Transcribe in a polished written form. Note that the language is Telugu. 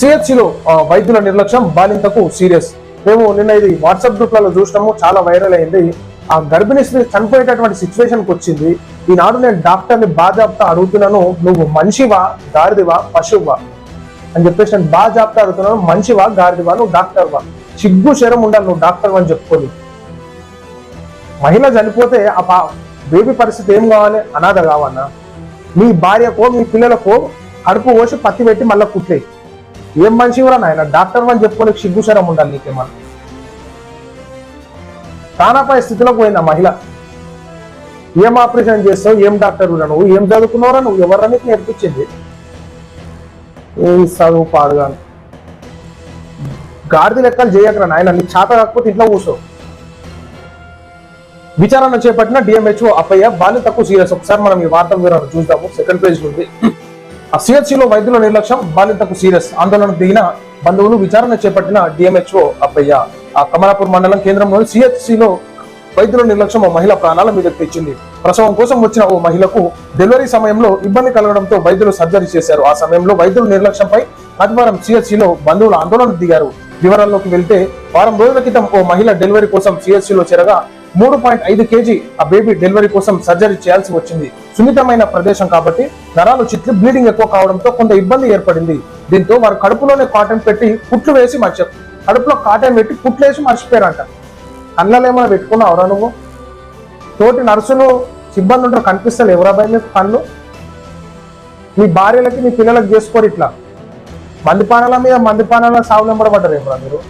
సిహెచ్సిలో వైద్యుల నిర్లక్ష్యం బాలింతకు సీరియస్. మేము నిన్న ఇది వాట్సాప్ గ్రూప్లలో చూసినాము, చాలా వైరల్ అయింది. ఆ గర్భిణీ స్త్రీ చనిపోయేటటువంటి సిచ్యువేషన్కి వచ్చింది. ఈనాడు నేను డాక్టర్ని బాజాబ్తా అడుగుతున్నాను, నువ్వు మనిషివా గాడిదివా పశువువా అని చెప్పేసి నేను బాజాబ్తా అడుగుతున్నాను. మనిషివా గాడిదివా, నువ్వు డాక్టర్వా? సిగ్గు శరం ఉండాలి నువ్వు డాక్టర్ అని చెప్పుకొని. మహిళ చనిపోతే ఆ బేబీ పరిస్థితి ఏం కావాలి? అనాథ కావన్నా? మీ భార్యకో మీ పిల్లలకో కడుపు కోసి పత్తి పెట్టి మళ్ళీ కుట్లే. ఏం మనిషివరా నాయన డాక్టర్ అని చెప్పుకోలేక సిగ్గుశరం ఉండాలి నీకేమన్నా? ప్రాణాపాయ స్థితిలోకి పోయింది ఆ మహిళ. ఏం ఆపరేషన్ చేస్తావు, ఏం డాక్టర్ నువ్వు, ఏం చదువుకున్నావురా నువ్వు, ఎవరా నీకు నేర్పించింది? ఏ చదువు పాడుగాను, గాడిద లెక్కలు చేయకరా నాయన. నీకు చేత కాకపోతే ఇంట్లో కూర్చో. విచారణ చేపట్టిన డిఎంహెచ్ఓ అప్పయ్య, బాలింతకు సీరియస్. ఒకసారి మనం ఈ వార్త వివరాలు చూద్దాము. సెకండ్ పేజ్ ఉంది. ఆ సిహెచ్సిలో వైద్యుల నిర్లక్ష్యం బాలింతకు సీరియస్. ఆందోళనకు దిగిన బంధువులు, విచారణ చేపట్టిన డిఎంహెచ్ఓ అప్పయ్య. ఆ కమలాపూర్ మండలం కేంద్రంలోని సిహెచ్సిలో వైద్యుల నిర్లక్ష్యం ఓ మహిళ ప్రాణాల మీదకు తెచ్చింది. ప్రసవం కోసం వచ్చిన ఓ మహిళకు డెలివరీ సమయంలో ఇబ్బంది కలగడంతో వైద్యులు సర్జరీ చేశారు. ఆ సమయంలో వైద్యుల నిర్లక్ష్యంపై ఆదివారం సిహెచ్సిలో బంధువులు ఆందోళనకు దిగారు. వివరాల్లోకి వెళ్తే, వారం రోజుల క్రితం ఓ మహిళ డెలివరీ కోసం సిహెచ్సిలో చేరగా 3.5 kg ఆ బేబీ డెలివరీ కోసం సర్జరీ చేయాల్సి వచ్చింది. సున్నితమైన ప్రదేశం కాబట్టి నరాలు చిట్లి బ్లీడింగ్ ఎక్కువ కావడంతో కొంత ఇబ్బంది ఏర్పడింది. దీంతో వారు కడుపులోనే కాటన్ పెట్టి కుట్లు వేసి కడుపులో కాటన్ పెట్టి కుట్లు వేసి మర్చిపోయారంట. కళ్ళలో ఏమైనా పెట్టుకున్నావురా నువ్వు? తోటి నర్సులు సిబ్బంది ఉంటారు, కనిపిస్తారు ఎవరాబాయి మీకు కళ్ళు? మీ భార్యలకి మీ పిల్లలకి చేసుకోరు ఇట్లా. మందిపానాల మీద మందిపానాల సాగు నెంబడబడ్డారు ఏమరా మీరు?